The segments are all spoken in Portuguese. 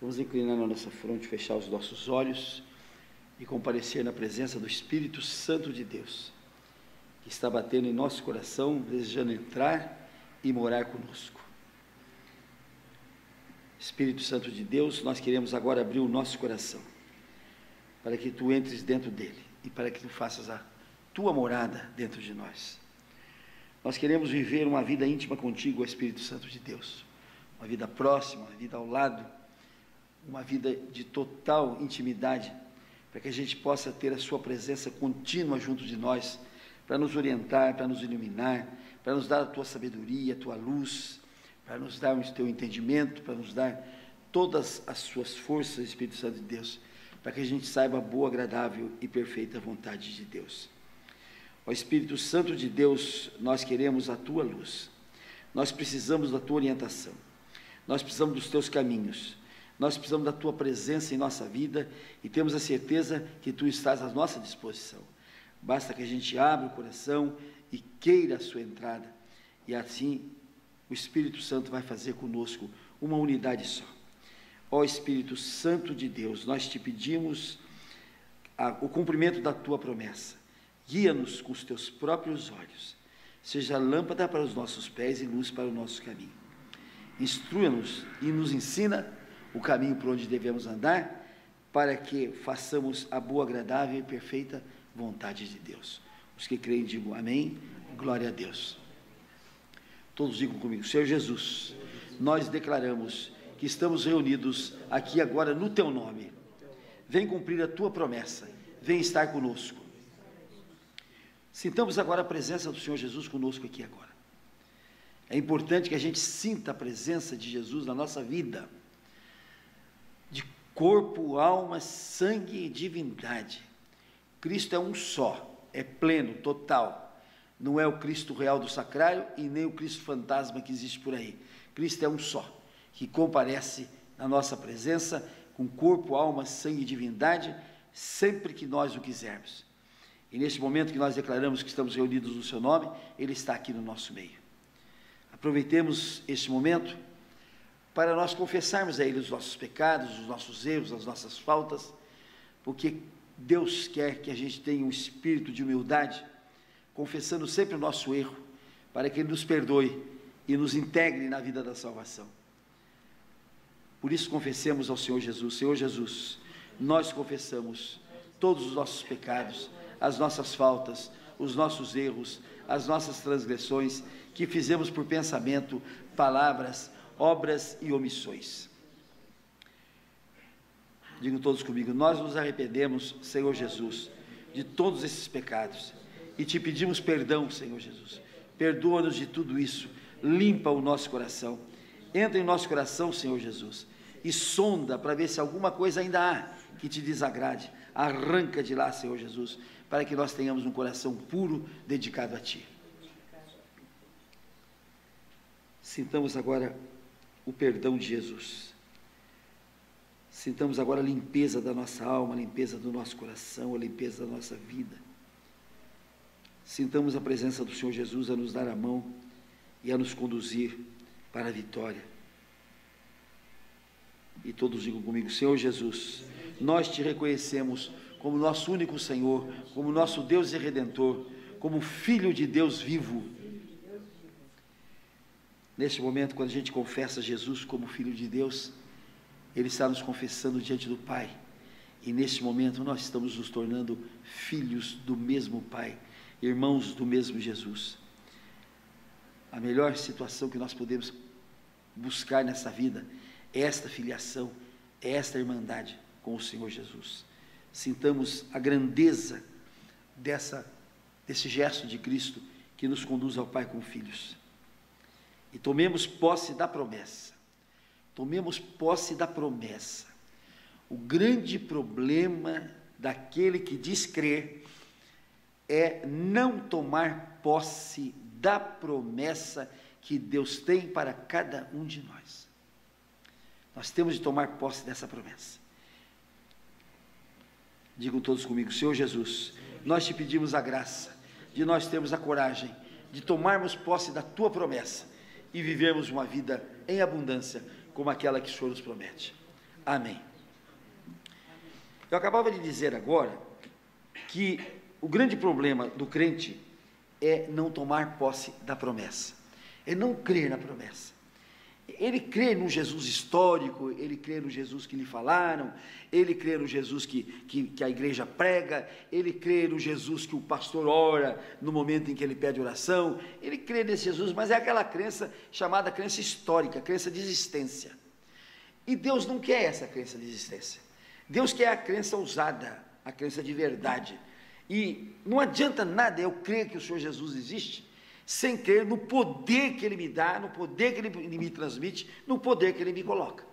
Vamos inclinar a nossa fronte, fechar os nossos olhos e comparecer na presença do Espírito Santo de Deus, que está batendo em nosso coração, desejando entrar e morar conosco. Espírito Santo de Deus, nós queremos agora abrir o nosso coração, para que Tu entres dentro dele e para que Tu faças a Tua morada dentro de nós. Nós queremos viver uma vida íntima contigo, Espírito Santo de Deus, uma vida próxima, uma vida ao lado, uma vida de total intimidade, para que a gente possa ter a Sua presença contínua junto de nós, para nos orientar, para nos iluminar, para nos dar a Tua sabedoria, a Tua luz, para nos dar o Teu entendimento, para nos dar todas as Suas forças, Espírito Santo de Deus, para que a gente saiba a boa, agradável e perfeita vontade de Deus. Ó Espírito Santo de Deus, nós queremos a Tua luz, nós precisamos da Tua orientação, nós precisamos dos Teus caminhos, nós precisamos da Tua presença em nossa vida e temos a certeza que Tu estás à nossa disposição. Basta que a gente abra o coração e queira a Sua entrada, e assim o Espírito Santo vai fazer conosco uma unidade só. Ó Espírito Santo de Deus, nós Te pedimos o cumprimento da Tua promessa. Guia-nos com os Teus próprios olhos, seja lâmpada para os nossos pés e luz para o nosso caminho. Instrua-nos e nos ensina o caminho por onde devemos andar, para que façamos a boa, agradável e perfeita vontade de Deus. Os que creem digam amém, glória a Deus. Todos digam comigo: Senhor Jesus, nós declaramos que estamos reunidos aqui agora no Teu nome. Vem cumprir a Tua promessa, vem estar conosco. Sintamos agora a presença do Senhor Jesus conosco aqui agora. É importante que a gente sinta a presença de Jesus na nossa vida, de corpo, alma, sangue e divindade. Cristo é um só, é pleno, total. Não é o Cristo real do sacrário e nem o Cristo fantasma que existe por aí. Cristo é um só, que comparece na nossa presença com corpo, alma, sangue e divindade, sempre que nós o quisermos. E neste momento que nós declaramos que estamos reunidos no Seu nome, Ele está aqui no nosso meio. Aproveitemos este momento para nós confessarmos a Ele os nossos pecados, os nossos erros, as nossas faltas, porque Deus quer que a gente tenha um espírito de humildade, confessando sempre o nosso erro, para que Ele nos perdoe e nos integre na vida da salvação. Por isso confessemos ao Senhor Jesus: Senhor Jesus, nós confessamos todos os nossos pecados, as nossas faltas, os nossos erros, as nossas transgressões que fizemos por pensamento, palavras, obras e omissões. Digam todos comigo: nós nos arrependemos, Senhor Jesus, de todos esses pecados e Te pedimos perdão, Senhor Jesus. Perdoa-nos de tudo isso, limpa o nosso coração, entra em nosso coração, Senhor Jesus, e sonda para ver se alguma coisa ainda há que Te desagrade. Arranca de lá, Senhor Jesus, para que nós tenhamos um coração puro, dedicado a Ti. Sintamos agora o perdão de Jesus. Sintamos agora a limpeza da nossa alma, a limpeza do nosso coração, a limpeza da nossa vida. Sintamos a presença do Senhor Jesus a nos dar a mão e a nos conduzir para a vitória. E todos digam comigo: Senhor Jesus, nós Te reconhecemos como nosso único Senhor, como nosso Deus e Redentor, como Filho de Deus vivo. Neste momento, quando a gente confessa Jesus como Filho de Deus, Ele está nos confessando diante do Pai. E neste momento nós estamos nos tornando filhos do mesmo Pai, irmãos do mesmo Jesus. A melhor situação que nós podemos buscar nessa vida é esta filiação, é esta irmandade com o Senhor Jesus. Sintamos a grandeza desse gesto de Cristo que nos conduz ao Pai como filhos. E tomemos posse da promessa. Tomemos posse da promessa. O grande problema daquele que diz crer é não tomar posse da promessa que Deus tem para cada um de nós. Nós temos de tomar posse dessa promessa. Digam todos comigo: Senhor Jesus, nós Te pedimos a graça de nós termos a coragem de tomarmos posse da Tua promessa e vivermos uma vida em abundância como aquela que o Senhor nos promete. Amém. Eu acabava de dizer agora que o grande problema do crente é não tomar posse da promessa, é não crer na promessa. Ele crê no Jesus histórico, ele crê no Jesus que lhe falaram, ele crê no Jesus que a igreja prega, ele crê no Jesus que o pastor ora no momento em que ele pede oração, ele crê nesse Jesus, mas é aquela crença chamada crença histórica, crença de existência. E Deus não quer essa crença de existência. Deus quer a crença ousada, a crença de verdade. E não adianta nada eu crer que o Senhor Jesus existe, sem crer no poder que Ele me dá, no poder que Ele me transmite, no poder que Ele me coloca.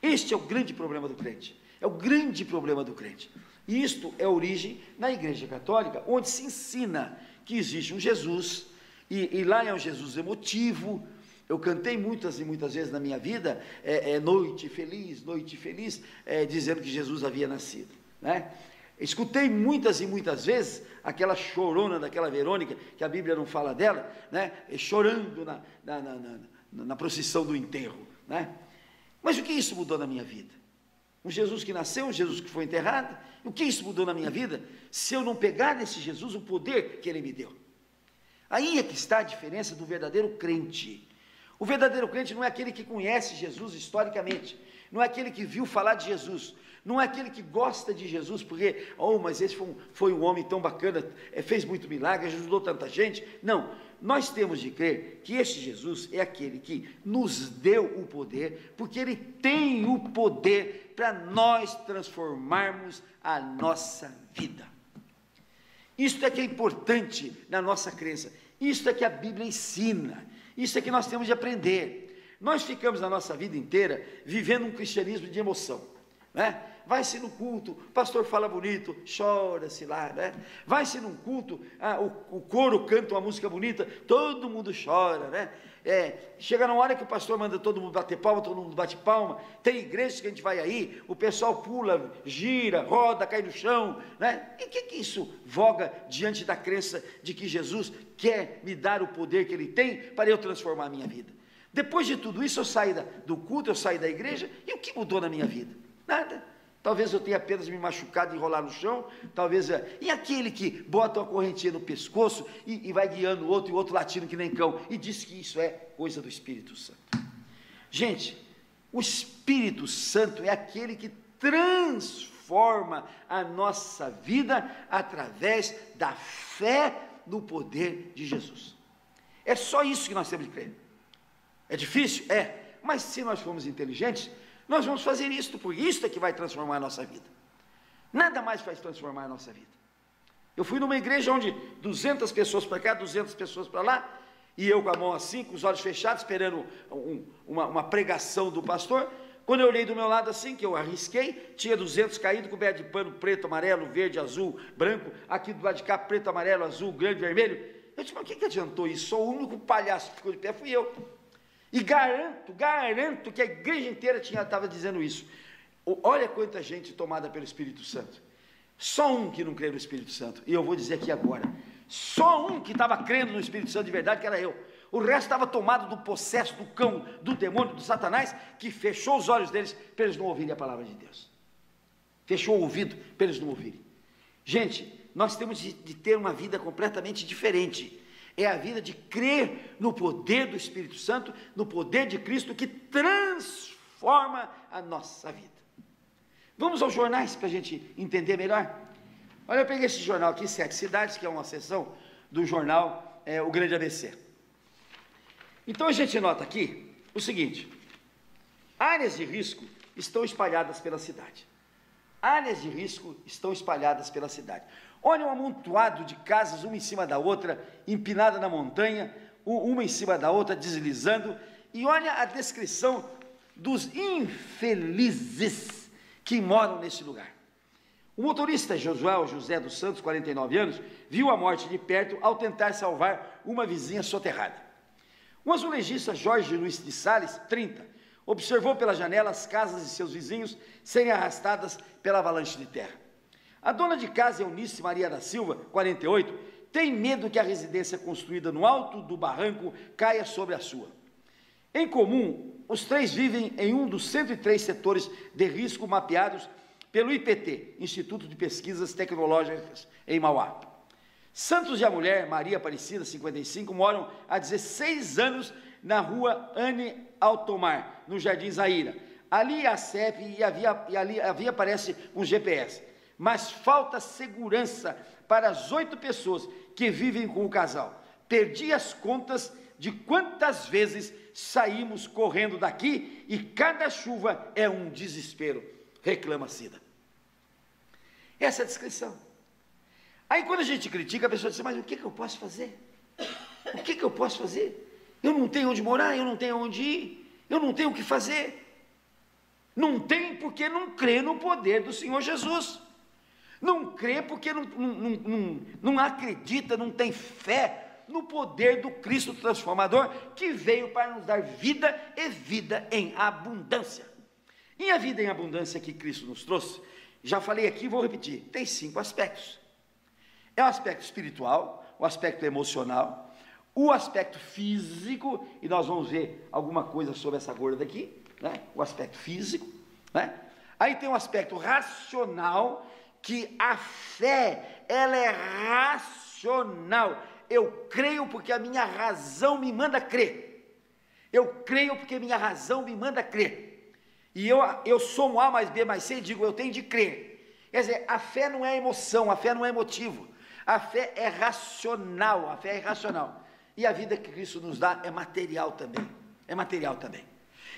Este é o grande problema do crente, é o grande problema do crente. E isto é a origem na Igreja Católica, onde se ensina que existe um Jesus, e lá é um Jesus emotivo. Eu cantei muitas e muitas vezes na minha vida, noite feliz, dizendo que Jesus havia nascido, né? Escutei muitas e muitas vezes aquela chorona daquela Verônica, que a Bíblia não fala dela, né? Chorando na procissão do enterro, né? Mas o que isso mudou na minha vida? Um Jesus que nasceu, um Jesus que foi enterrado, o que isso mudou na minha vida? Se eu não pegar nesse Jesus o poder que Ele me deu. Aí é que está a diferença do verdadeiro crente. O verdadeiro crente não é aquele que conhece Jesus historicamente, não é aquele que viu falar de Jesus, não é aquele que gosta de Jesus, porque, mas esse foi um homem tão bacana, fez muito milagre, ajudou tanta gente. Não, nós temos de crer que este Jesus é aquele que nos deu o poder, porque Ele tem o poder para nós transformarmos a nossa vida. Isto é que é importante na nossa crença, isto é que a Bíblia ensina, isso é que nós temos de aprender. Nós ficamos a nossa vida inteira vivendo um cristianismo de emoção, né? Vai-se no culto, o pastor fala bonito, chora-se lá, né? Vai-se num culto, o coro canta uma música bonita, todo mundo chora, né? Chega na hora que o pastor manda todo mundo bater palma, todo mundo bate palma. Tem igrejas que a gente vai aí, o pessoal pula, gira, roda, cai no chão, né? E o que isso voga diante da crença de que Jesus quer me dar o poder que Ele tem para eu transformar a minha vida? Depois de tudo isso, eu saio do culto, eu saio da igreja, e o que mudou na minha vida? Nada. Talvez eu tenha apenas me machucado e enrolar no chão, talvez, e aquele que bota uma correntinha no pescoço e vai guiando o outro, e o outro latindo que nem cão, e diz que isso é coisa do Espírito Santo. Gente, o Espírito Santo é aquele que transforma a nossa vida através da fé no poder de Jesus. É só isso que nós temos de crer. É difícil? Mas se nós formos inteligentes, nós vamos fazer isto, porque isto é que vai transformar a nossa vida. Nada mais vai transformar a nossa vida. Eu fui numa igreja onde 200 pessoas para cá, 200 pessoas para lá, e eu com a mão assim, com os olhos fechados, esperando uma pregação do pastor. Quando eu olhei do meu lado assim, que eu arrisquei, tinha 200 caídos, coberto de pano preto, amarelo, verde, azul, branco, aqui do lado de cá, preto, amarelo, azul, grande, vermelho. Eu disse, mas o que adiantou isso? Só o único palhaço que ficou de pé fui eu. E garanto que a igreja inteira estava dizendo isso. Olha quanta gente tomada pelo Espírito Santo. Só um que não crê no Espírito Santo. E eu vou dizer aqui agora, só um que estava crendo no Espírito Santo de verdade, que era eu. O resto estava tomado do possesso, do cão, do demônio, do Satanás, que fechou os olhos deles para eles não ouvirem a palavra de Deus. Fechou o ouvido para eles não ouvirem. Gente, nós temos de ter uma vida completamente diferente. É a vida de crer no poder do Espírito Santo, no poder de Cristo, que transforma a nossa vida. Vamos aos jornais para a gente entender melhor. Olha, eu peguei esse jornal aqui, 7 Cidades, que é uma seção do jornal O Grande ABC. Então a gente nota aqui o seguinte: áreas de risco estão espalhadas pela cidade. Áreas de risco estão espalhadas pela cidade. Olha um amontoado de casas, uma em cima da outra, empinada na montanha, uma em cima da outra, deslizando, e olha a descrição dos infelizes que moram nesse lugar. O motorista José dos Santos, 49 anos, viu a morte de perto ao tentar salvar uma vizinha soterrada. O azulejista Jorge Luiz de Sales, 30, observou pela janela as casas de seus vizinhos serem arrastadas pela avalanche de terra. A dona de casa, Eunice Maria da Silva, 48, tem medo que a residência construída no alto do barranco caia sobre a sua. Em comum, os três vivem em um dos 103 setores de risco mapeados pelo IPT, Instituto de Pesquisas Tecnológicas, em Mauá. Santos e a mulher, Maria Aparecida, 55, moram há 16 anos na rua Anne Altomar, no Jardim Zaira. Ali há CEP e ali aparece um GPS. Mas falta segurança para as 8 pessoas que vivem com o casal. Perdi as contas de quantas vezes saímos correndo daqui e cada chuva é um desespero, reclama Cida. Essa é a descrição. Aí quando a gente critica, a pessoa diz, mas o que eu posso fazer? O que eu posso fazer? Eu não tenho onde morar, eu não tenho onde ir, eu não tenho o que fazer. Não tem porque não crê no poder do Senhor Jesus. Não crê porque não acredita, não tem fé no poder do Cristo transformador, que veio para nos dar vida e vida em abundância. E a vida em abundância que Cristo nos trouxe, já falei aqui, vou repetir, tem 5 aspectos. É o aspecto espiritual, o aspecto emocional, o aspecto físico, e nós vamos ver alguma coisa sobre essa gorda daqui, né? O aspecto físico, né? Aí tem o aspecto racional, que a fé, ela é racional. Eu creio porque a minha razão me manda crer. Eu creio porque a minha razão me manda crer. E eu somo A mais B mais C e digo, eu tenho de crer. Quer dizer, a fé não é emoção, a fé não é emotivo. A fé é racional, a fé é irracional. E a vida que Cristo nos dá é material também. É material também.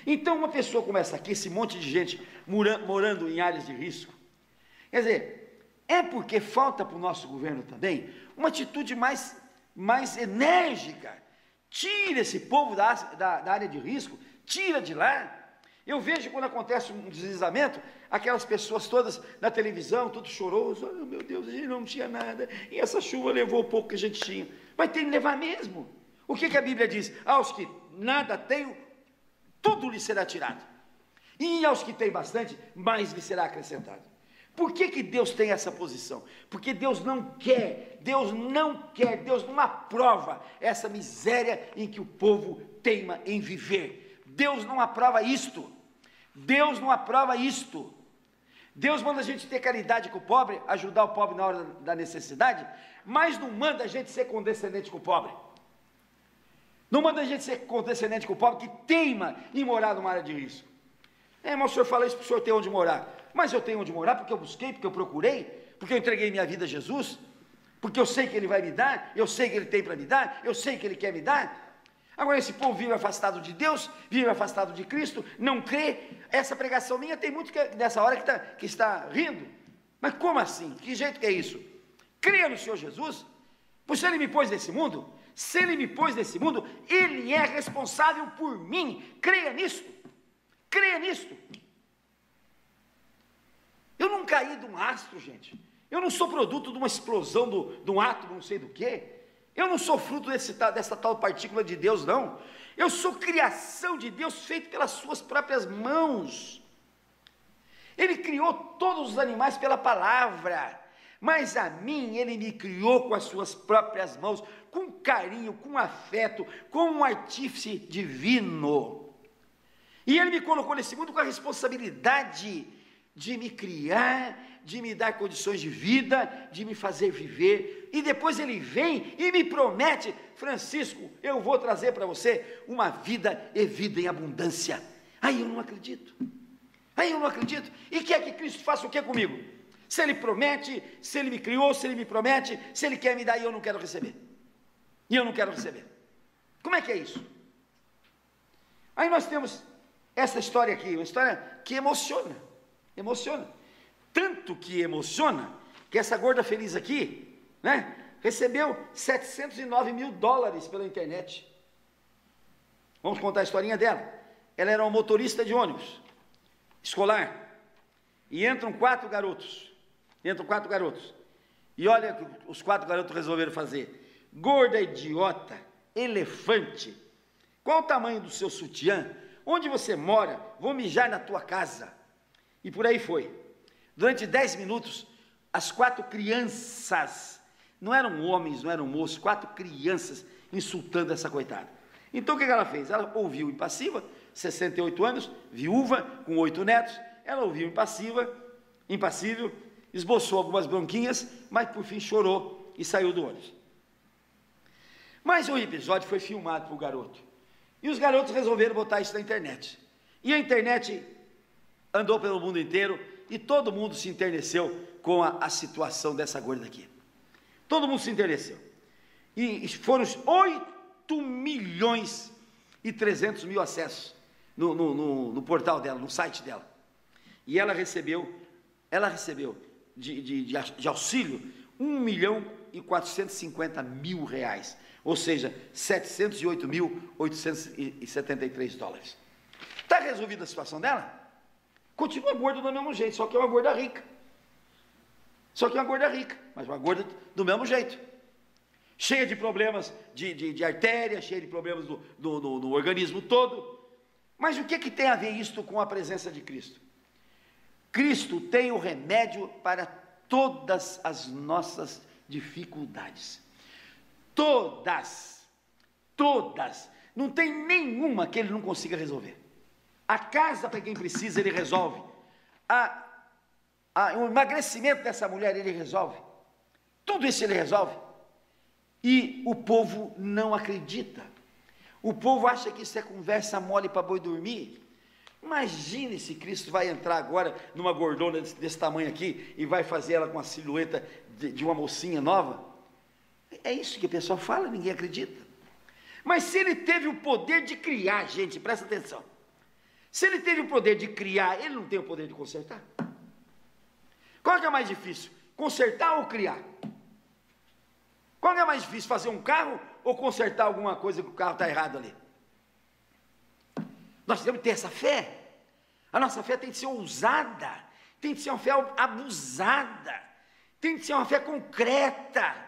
Então, uma pessoa como essa aqui, esse monte de gente morando em áreas de risco, quer dizer, é porque falta para o nosso governo também uma atitude mais enérgica. Tira esse povo da área de risco, tira de lá. Eu vejo quando acontece um deslizamento, aquelas pessoas todas na televisão, tudo choroso, oh, meu Deus, a gente não tinha nada, e essa chuva levou o pouco que a gente tinha. Mas tem que levar mesmo. O que a Bíblia diz? Aos que nada têm, tudo lhe será tirado. E aos que têm bastante, mais lhe será acrescentado. Por que Deus tem essa posição? Porque Deus não aprova essa miséria em que o povo teima em viver. Deus não aprova isto. Deus não aprova isto. Deus manda a gente ter caridade com o pobre, ajudar o pobre na hora da necessidade, mas não manda a gente ser condescendente com o pobre. Não manda a gente ser condescendente com o pobre que teima em morar numa área de risco. Mas o senhor fala isso para o senhor ter onde morar. Mas eu tenho onde morar porque eu busquei, porque eu procurei, porque eu entreguei minha vida a Jesus, porque eu sei que Ele vai me dar, eu sei que Ele tem para me dar, eu sei que Ele quer me dar. Agora esse povo vive afastado de Deus, vive afastado de Cristo, não crê. Essa pregação minha tem muito nessa hora que está rindo. Mas como assim? Que jeito que é isso? Creia no Senhor Jesus, pois se Ele me pôs nesse mundo, Ele é responsável por mim. Creia nisto. Creia nisto. Eu não caí de um astro, gente. Eu não sou produto de uma explosão de um átomo, não sei do que. Eu não sou fruto dessa tal partícula de Deus, não. Eu sou criação de Deus, feito pelas suas próprias mãos. Ele criou todos os animais pela palavra, mas a mim Ele me criou com as suas próprias mãos, com carinho, com afeto, como um artífice divino. E Ele me colocou nesse mundo com a responsabilidade de me criar, de me dar condições de vida, de me fazer viver, e depois Ele vem e me promete, Francisco, eu vou trazer para você uma vida e vida em abundância. Aí eu não acredito, e quer que Cristo faça o que comigo? Se Ele promete, se Ele me criou, se Ele me promete, se Ele quer me dar e eu não quero receber, como é que é isso? Aí nós temos essa história aqui, uma história que emociona, tanto que emociona, que essa gorda feliz aqui, né, recebeu $709 mil pela internet. Vamos contar a historinha dela. Ela era uma motorista de ônibus escolar, e entram 4 garotos, e olha o que os 4 garotos resolveram fazer: gorda idiota, elefante, qual o tamanho do seu sutiã? Onde você mora? Vou mijar na tua casa. E por aí foi. Durante 10 minutos, as 4 crianças, não eram homens, não eram moços, 4 crianças insultando essa coitada. Então o que ela fez? Ela ouviu impassiva, 68 anos, viúva, com 8 netos, ela ouviu impassível, esboçou algumas bronquinhas, mas por fim chorou e saiu do ônibus. Mas o episódio foi filmado por garoto, e os garotos resolveram botar isso na internet, e a internet andou pelo mundo inteiro, e todo mundo se enterneceu com a situação dessa gorda aqui. Todo mundo se enterneceu, e foram 8.300.000 acessos no portal dela, no site dela, e ela recebeu de auxílio R$1.450.000, ou seja, $708.873. Está resolvida a situação dela? Continua gorda do mesmo jeito, só que é uma gorda rica. Mas uma gorda do mesmo jeito. Cheia de problemas de artéria, cheia de problemas no organismo todo. Mas o que tem a ver isto com a presença de Cristo? Cristo tem o remédio para todas as nossas dificuldades. Todas. Não tem nenhuma que ele não consiga resolver. A casa para quem precisa, ele resolve. O emagrecimento dessa mulher, ele resolve. Tudo isso ele resolve. E o povo não acredita. O povo acha que isso é conversa mole para boi dormir. Imagine se Cristo vai entrar agora numa gordona desse tamanho aqui e vai fazer ela com a silhueta de uma mocinha nova. É isso que o pessoal fala, ninguém acredita. Mas se ele teve o poder de criar, gente, presta atenção. Se ele teve o poder de criar, ele não tem o poder de consertar? Qual que é mais difícil? Consertar ou criar? Qual que é mais difícil? Fazer um carro ou consertar alguma coisa que o carro está errado ali? Nós temos que ter essa fé. A nossa fé tem que ser ousada, tem que ser uma fé abusada, tem que ser uma fé concreta,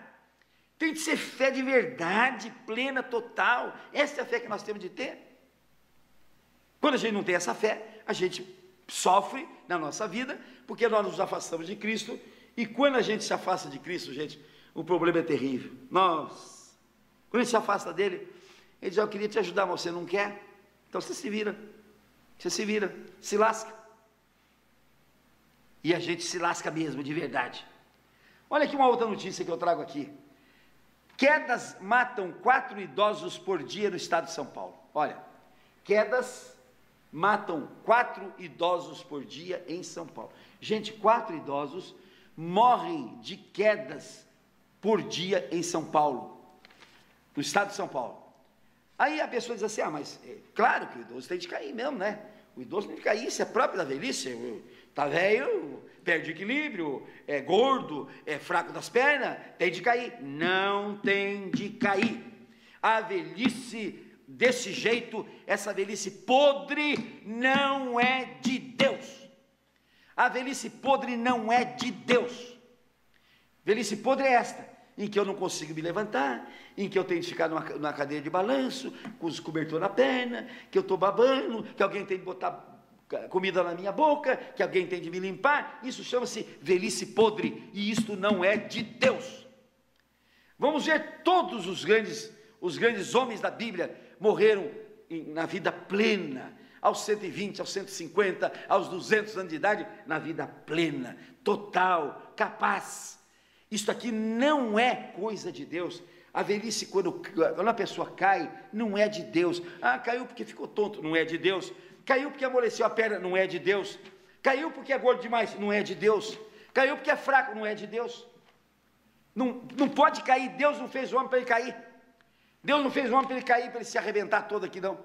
tem que ser fé de verdade, plena, total. Essa é a fé que nós temos de ter. Quando a gente não tem essa fé, a gente sofre na nossa vida, porque nós nos afastamos de Cristo, e quando a gente se afasta de Cristo, gente, o problema é terrível. Nossa, quando a gente se afasta dele, ele diz: eu queria te ajudar, mas você não quer, então você se vira, se lasca. E a gente se lasca mesmo, de verdade. Olha aqui uma outra notícia que eu trago aqui. Quedas matam 4 idosos por dia no estado de São Paulo. Olha, quedas matam 4 idosos por dia em São Paulo. Gente, 4 idosos morrem de quedas por dia em São Paulo, no estado de São Paulo. Aí a pessoa diz assim: mas claro que o idoso tem de cair mesmo, né? O idoso tem de cair, isso é próprio da velhice. Está velho, perde equilíbrio, é gordo, é fraco das pernas, tem de cair. Não tem de cair. A velhice desse jeito, essa velhice podre, não é de Deus. A velhice podre não é de Deus. Velhice podre é esta, em que eu não consigo me levantar, em que eu tenho de ficar numa cadeira de balanço, com os cobertores na perna, que eu estou babando, que alguém tem de botar comida na minha boca, que alguém tem de me limpar. Isso chama-se velhice podre, e isto não é de Deus. Vamos ver todos os grandes homens da Bíblia morreram na vida plena, aos 120, aos 150, aos 200 anos de idade, na vida plena, total, capaz. Isso aqui não é coisa de Deus. A velhice, quando a pessoa cai, não é de Deus. Caiu porque ficou tonto, não é de Deus. Caiu porque amoleceu a perna, não é de Deus. Caiu porque é gordo demais, não é de Deus. Caiu porque é fraco, não é de Deus. Não pode cair. Deus não fez o homem para ele cair. Deus não fez o homem para ele cair, para ele se arrebentar todo aqui, não.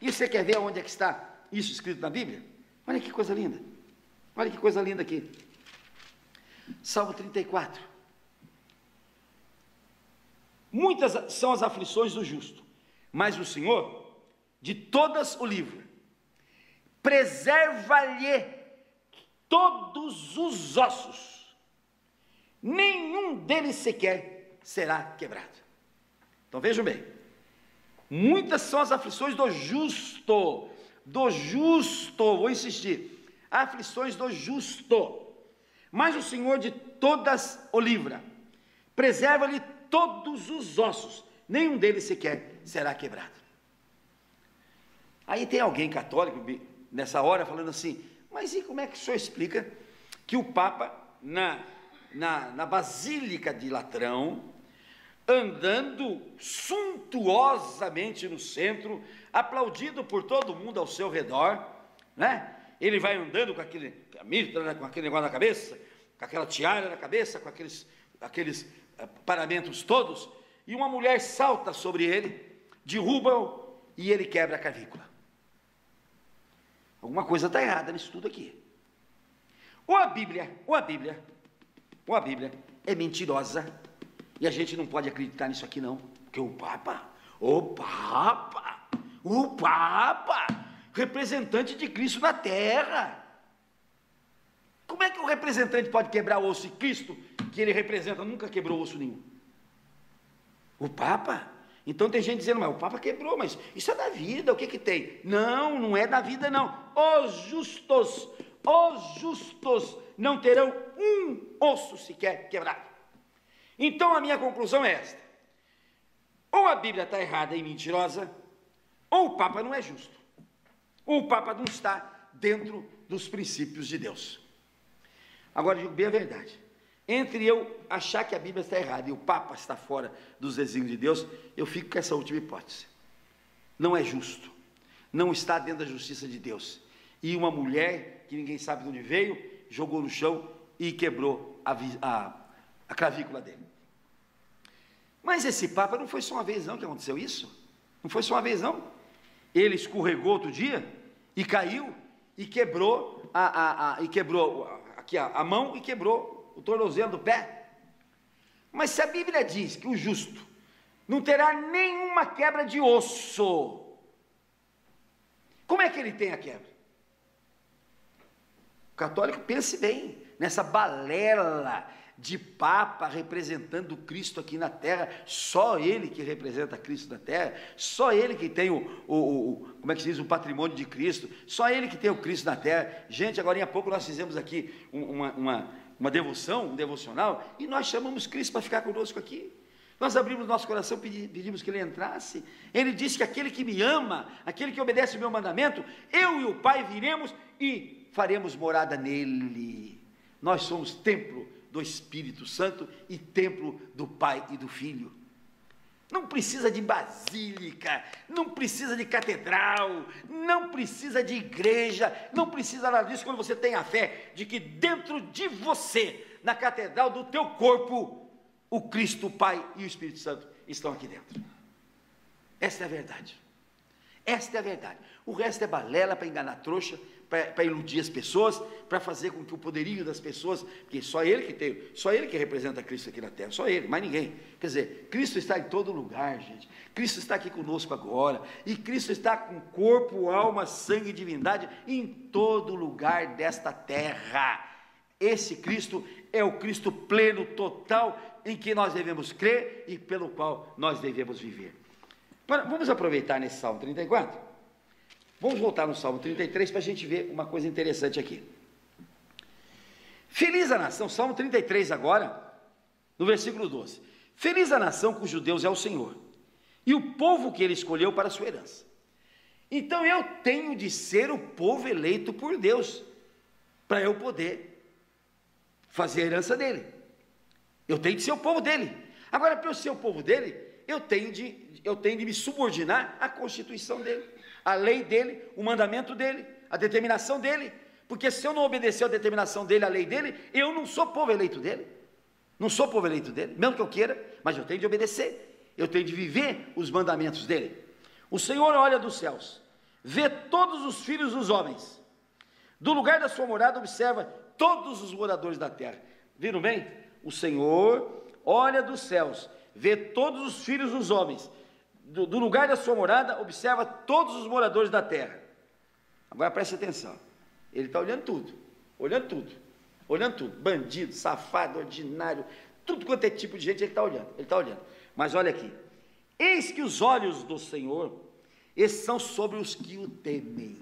E você quer ver onde é que está isso escrito na Bíblia? Olha que coisa linda. Olha que coisa linda aqui. Salmo 34. Muitas são as aflições do justo, mas o Senhor de todas o livra. Preserva-lhe todos os ossos, nenhum deles sequer será quebrado. Então vejam bem, muitas são as aflições do justo, vou insistir, aflições do justo, mas o Senhor de todas o livra. Preserva-lhe todos os ossos, nenhum deles sequer será quebrado. Aí tem alguém católico nessa hora falando assim, mas e como é que o senhor explica que o Papa na Basílica de Latrão, andando suntuosamente no centro, aplaudido por todo mundo ao seu redor, né? Ele vai andando com aquele mitra, com aquele negócio na cabeça, com aquela tiara na cabeça, com aqueles paramentos todos, e uma mulher salta sobre ele, derruba-o e ele quebra a clavícula. Alguma coisa está errada nisso tudo aqui. Ou a Bíblia é mentirosa, e a gente não pode acreditar nisso aqui não, porque o Papa, representante de Cristo na terra. Como é que o representante pode quebrar o osso? E Cristo, que ele representa, nunca quebrou osso nenhum. O Papa? Então tem gente dizendo, mas o Papa quebrou, mas isso é da vida, o que que tem? Não, não é da vida não. Os justos não terão um osso sequer quebrado. Então a minha conclusão é esta: ou a Bíblia está errada e mentirosa, ou o Papa não é justo, ou o Papa não está dentro dos princípios de Deus. Agora, digo bem a verdade, entre eu achar que a Bíblia está errada e o Papa está fora dos desígnios de Deus, eu fico com essa última hipótese. Não é justo, não está dentro da justiça de Deus. E uma mulher, que ninguém sabe de onde veio, jogou no chão e quebrou a clavícula dele. Mas esse Papa não foi só uma vez não que aconteceu isso, não foi só uma vez não. Ele escorregou outro dia e caiu e quebrou aqui a mão e quebrou o tornozelo do pé. Mas se a Bíblia diz que o justo não terá nenhuma quebra de osso, como é que ele tem a quebra? O católico pense bem nessa balela de Papa representando Cristo aqui na terra, só ele que representa Cristo na terra, só ele que tem como é que se diz, o patrimônio de Cristo, só ele que tem o Cristo na terra. Gente, agora há pouco nós fizemos aqui uma devoção, um devocional, e nós chamamos Cristo para ficar conosco aqui. Nós abrimos nosso coração, pedimos que ele entrasse. Ele disse que aquele que me ama, aquele que obedece o meu mandamento, eu e o Pai viremos e faremos morada nele. Nós somos templo do Espírito Santo e templo do Pai e do Filho. Não precisa de basílica, não precisa de catedral, não precisa de igreja, não precisa nada disso quando você tem a fé de que dentro de você, na catedral do teu corpo, o Cristo, o Pai e o Espírito Santo estão aqui dentro. Esta é a verdade. Esta é a verdade. O resto é balela para enganar trouxa, para iludir as pessoas, para fazer com que o poderio das pessoas, porque só ele que representa Cristo aqui na terra, só ele, mais ninguém. Quer dizer, Cristo está em todo lugar, gente. Cristo está aqui conosco agora, e Cristo está com corpo, alma, sangue e divindade em todo lugar desta terra. Esse Cristo é o Cristo pleno, total, em que nós devemos crer e pelo qual nós devemos viver. Agora, vamos aproveitar nesse Salmo 34? Vamos voltar no Salmo 33 para a gente ver uma coisa interessante aqui. Feliz a nação, Salmo 33 agora, no versículo 12. Feliz a nação cujo Deus é o Senhor, e o povo que ele escolheu para a sua herança. Então eu tenho de ser o povo eleito por Deus, para eu poder fazer a herança dele. Eu tenho de ser o povo dele. Agora, para eu ser o povo dele, eu tenho de me subordinar à constituição dele, à lei dele, o mandamento dele, a determinação dele, porque se eu não obedecer a determinação dele, a lei dele, eu não sou povo eleito dele, não sou povo eleito dele, mesmo que eu queira, mas eu tenho de obedecer, eu tenho de viver os mandamentos dele. O Senhor olha dos céus, vê todos os filhos dos homens, do lugar da sua morada observa todos os moradores da terra. Viram bem? O Senhor olha dos céus, vê todos os filhos dos homens, do lugar da sua morada, observa todos os moradores da terra. Agora preste atenção, ele está olhando tudo, bandido, safado, ordinário, tudo quanto é tipo de gente ele está olhando, mas olha aqui, eis que os olhos do Senhor estão sobre os que o temem,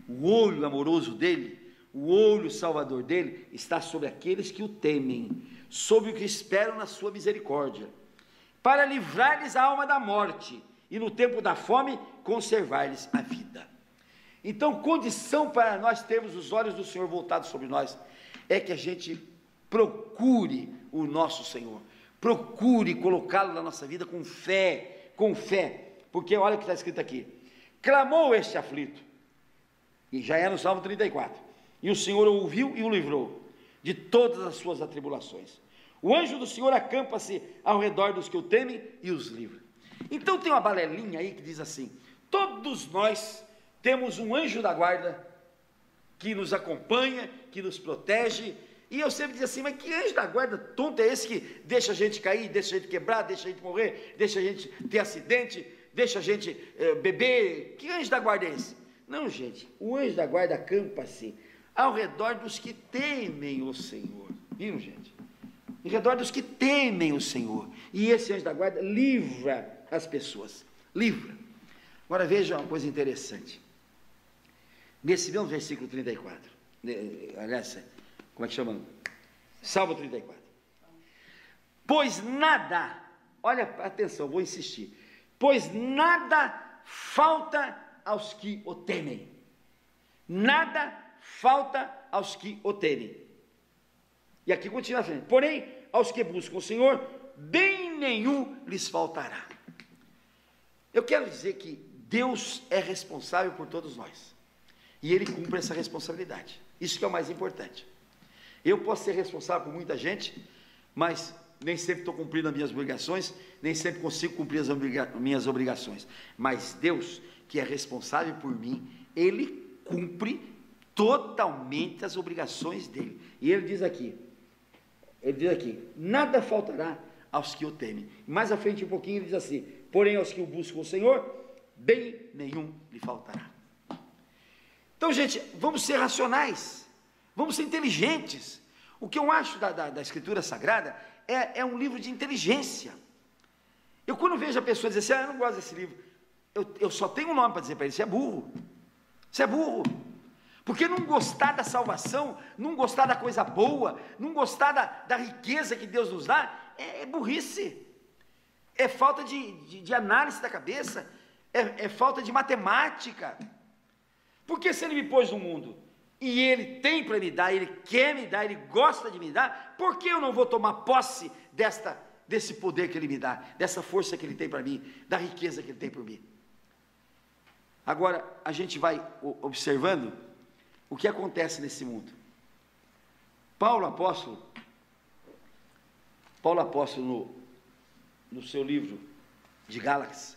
o olho amoroso dele, o olho salvador dele, está sobre aqueles que o temem, sobre o que esperam na sua misericórdia, para livrar-lhes a alma da morte e no tempo da fome, conservar-lhes a vida. Então, condição para nós termos os olhos do Senhor voltados sobre nós, é que a gente procure o nosso Senhor, procure colocá-lo na nossa vida com fé, porque olha o que está escrito aqui: clamou este aflito, e já é no Salmo 34, e o Senhor o ouviu e o livrou de todas as suas atribulações. O anjo do Senhor acampa-se ao redor dos que o temem e os livra. Então tem uma balelinha aí que diz assim: todos nós temos um anjo da guarda que nos acompanha, que nos protege. E eu sempre digo assim: mas que anjo da guarda tonto é esse que deixa a gente cair, deixa a gente quebrar, deixa a gente morrer, deixa a gente ter acidente, deixa a gente beber? Que anjo da guarda é esse? Não, gente, o anjo da guarda acampa-se ao redor dos que temem o Senhor. Viram, gente? Ao redor dos que temem o Senhor. E esse anjo da guarda livra as pessoas, livra. Agora veja uma coisa interessante. Nesse mesmo versículo 34, aliás, como é que chama? Salmo 34. Pois nada, olha, atenção, vou insistir. Pois nada falta aos que o temem. Nada falta aos que o temem. E aqui continua a frente: porém, aos que buscam o Senhor, bem nenhum lhes faltará. Eu quero dizer que Deus é responsável por todos nós, e Ele cumpre essa responsabilidade. Isso que é o mais importante. Eu posso ser responsável por muita gente, mas nem sempre estou cumprindo as minhas obrigações, nem sempre consigo cumprir as minhas obrigações. Mas Deus, que é responsável por mim, Ele cumpre totalmente as obrigações dele. E Ele diz aqui, nada faltará aos que o temem. Mais à frente um pouquinho ele diz assim: porém aos que o buscam o Senhor, bem nenhum lhe faltará. Então, gente, vamos ser racionais, vamos ser inteligentes. O que eu acho da Escritura Sagrada é um livro de inteligência. Eu, quando vejo a pessoa dizer assim: eu não gosto desse livro, eu só tenho um nome para dizer para ele: você é burro. Você é burro. Porque não gostar da salvação, não gostar da coisa boa, não gostar da riqueza que Deus nos dá, é burrice, é falta de análise da cabeça, é falta de matemática. Porque se Ele me pôs no mundo, e Ele tem para me dar, Ele quer me dar, Ele gosta de me dar, por que eu não vou tomar posse desse poder que Ele me dá, dessa força que Ele tem para mim, da riqueza que Ele tem por mim? Agora, a gente vai observando o que acontece nesse mundo. Paulo apóstolo, no seu livro de Gálatas,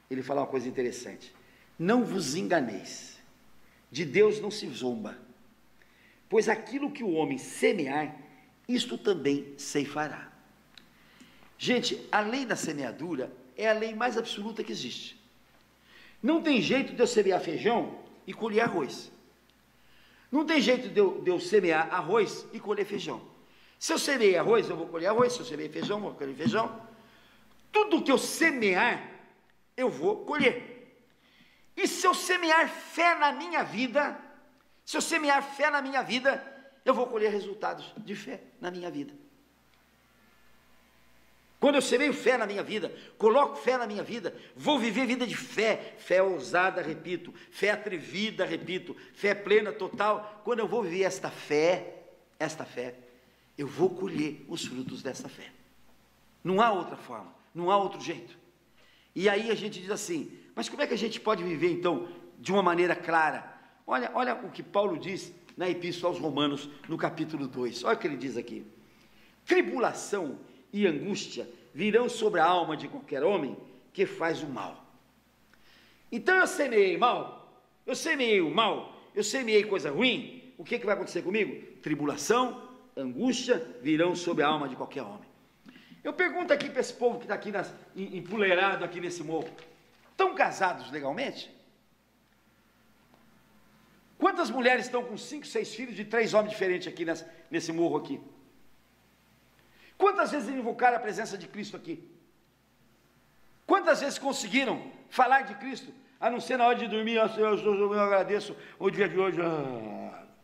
ele fala uma coisa interessante: não vos enganeis, de Deus não se zomba, pois aquilo que o homem semear, isto também ceifará. Gente, a lei da semeadura é a lei mais absoluta que existe. Não tem jeito de eu semear feijão e colher arroz. Não tem jeito de eu semear arroz e colher feijão. Se eu semeei arroz, eu vou colher arroz. Se eu semeei feijão, eu vou colher feijão. Tudo que eu semear, eu vou colher. E se eu semear fé na minha vida, eu vou colher resultados de fé na minha vida. Quando eu semeio fé na minha vida, coloco fé na minha vida, vou viver vida de fé, fé ousada, repito, fé atrevida, repito, fé plena, total. Quando eu vou viver esta fé, eu vou colher os frutos dessa fé. Não há outra forma, não há outro jeito. E aí a gente diz assim: mas como é que a gente pode viver então de uma maneira clara? Olha o que Paulo diz na Epístola aos Romanos, no capítulo 2, olha o que ele diz aqui: tribulação e angústia virão sobre a alma de qualquer homem que faz o mal. Então eu semeei mal, eu semeei o mal, eu semeei coisa ruim, o que vai acontecer comigo? Tribulação, angústia virão sobre a alma de qualquer homem. Eu pergunto aqui para esse povo que está aqui empoleirado aqui nesse morro: estão casados legalmente? Quantas mulheres estão com 5, 6 filhos de 3 homens diferentes aqui nesse morro aqui? Quantas vezes invocaram a presença de Cristo aqui? Quantas vezes conseguiram falar de Cristo, a não ser na hora de dormir? Eu agradeço o dia de hoje.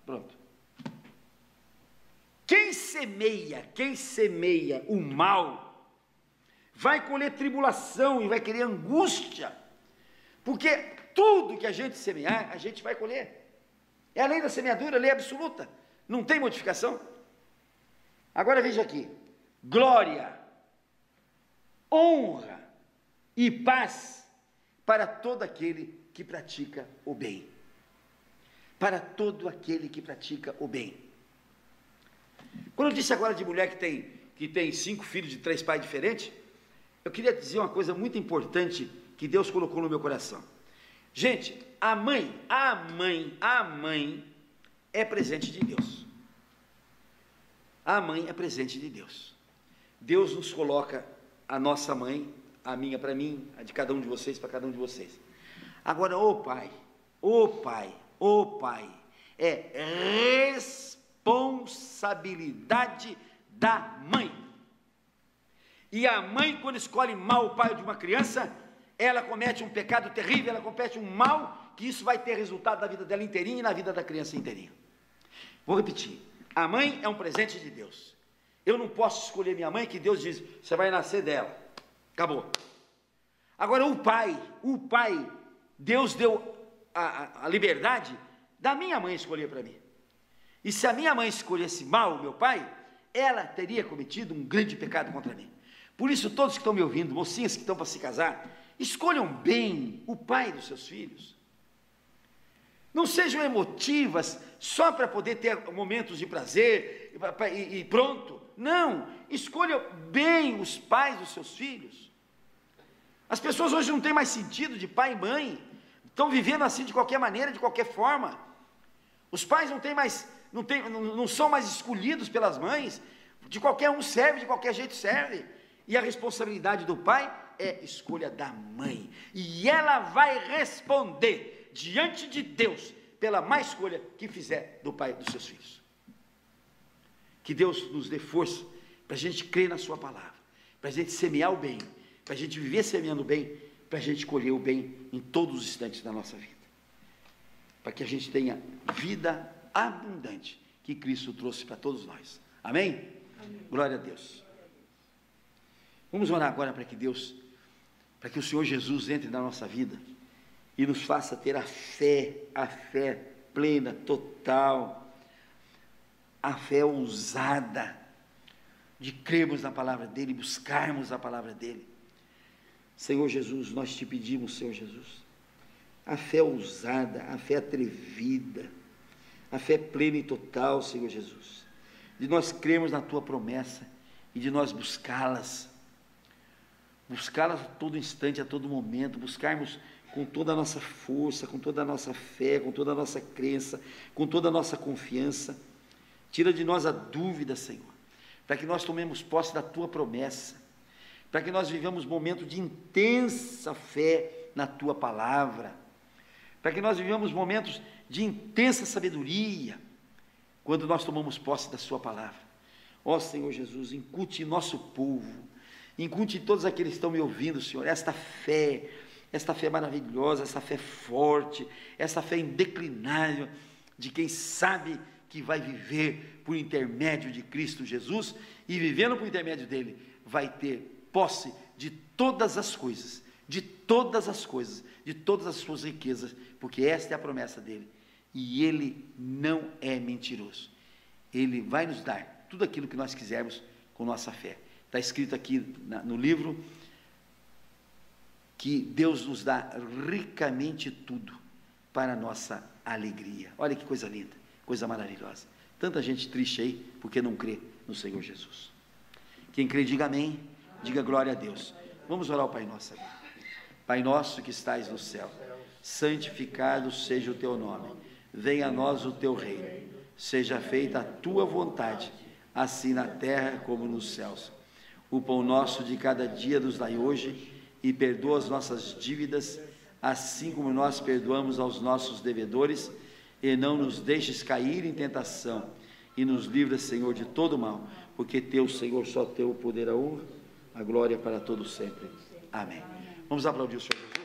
Pronto. Quem semeia o mal, vai colher tribulação e vai colher angústia, porque tudo que a gente semear, a gente vai colher. É a lei da semeadura, a lei absoluta, não tem modificação. Agora veja aqui: glória, honra e paz para todo aquele que pratica o bem. Para todo aquele que pratica o bem. Quando eu disse agora de mulher que tem 5 filhos de 3 pais diferentes, eu queria dizer uma coisa muito importante que Deus colocou no meu coração. Gente, a mãe é presente de Deus. A mãe é presente de Deus. Deus nos coloca a nossa mãe, a minha para mim, a de cada um de vocês para cada um de vocês. Agora, ô pai, é responsabilidade da mãe. E a mãe, quando escolhe mal o pai de uma criança, ela comete um pecado terrível, ela comete um mal, que isso vai ter resultado na vida dela inteirinha e na vida da criança inteirinha. Vou repetir: a mãe é um presente de Deus. Eu não posso escolher minha mãe, que Deus diz, você vai nascer dela, acabou. Agora o pai, Deus deu a liberdade da minha mãe escolher para mim. E se a minha mãe escolhesse mal o meu pai, ela teria cometido um grande pecado contra mim. Por isso, todos que estão me ouvindo, mocinhas que estão para se casar, escolham bem o pai dos seus filhos. Não sejam emotivas só para poder ter momentos de prazer e pronto. Não, escolham bem os pais dos seus filhos. As pessoas hoje não têm mais sentido de pai e mãe, estão vivendo assim de qualquer maneira, de qualquer forma. Os pais não são mais escolhidos pelas mães, de qualquer um serve, de qualquer jeito serve. E a responsabilidade do pai é escolha da mãe, e ela vai responder diante de Deus pela má escolha que fizer do pai dos seus filhos. Que Deus nos dê força para a gente crer na sua palavra, para a gente semear o bem, para a gente viver semeando o bem, para a gente colher o bem em todos os instantes da nossa vida, para que a gente tenha vida abundante que Cristo trouxe para todos nós. Amém? Amém. Glória a Deus. Vamos orar agora para que o Senhor Jesus entre na nossa vida e nos faça ter a fé plena, total, a fé ousada de crermos na palavra dEle, buscarmos a palavra dEle. Senhor Jesus, nós te pedimos, Senhor Jesus, a fé ousada, a fé atrevida, a fé plena e total, Senhor Jesus, de nós crermos na tua promessa e de nós buscá-las a todo instante, a todo momento, buscarmos com toda a nossa força, com toda a nossa fé, com toda a nossa crença, com toda a nossa confiança. Tira de nós a dúvida, Senhor, para que nós tomemos posse da tua promessa, para que nós vivamos momentos de intensa fé na tua palavra, para que nós vivamos momentos de intensa sabedoria, quando nós tomamos posse da sua palavra. Ó Senhor Jesus, incute em nosso povo, incute em todos aqueles que estão me ouvindo, Senhor, esta fé maravilhosa, essa fé forte, essa fé indeclinável, de quem sabe que vai viver por intermédio de Cristo Jesus, e vivendo por intermédio dele, vai ter posse de todas as coisas, de todas as suas riquezas, porque esta é a promessa dele, e ele não é mentiroso. Ele vai nos dar tudo aquilo que nós quisermos com nossa fé. Está escrito aqui no livro que Deus nos dá ricamente tudo para a nossa alegria. Olha que coisa linda, coisa maravilhosa. Tanta gente triste aí porque não crê no Senhor Jesus. Quem crê, diga amém, diga glória a Deus. Vamos orar ao Pai Nosso agora. Pai nosso que estais no céu, santificado seja o teu nome. Venha a nós o teu reino. Seja feita a tua vontade, assim na terra como nos céus. O pão nosso de cada dia nos dai hoje, e perdoa as nossas dívidas, assim como nós perdoamos aos nossos devedores, e não nos deixes cair em tentação, e nos livra, Senhor, de todo mal, porque teu, Senhor, só teu o poder, a honra, a glória para todos sempre. Amém. Vamos aplaudir o Senhor Jesus.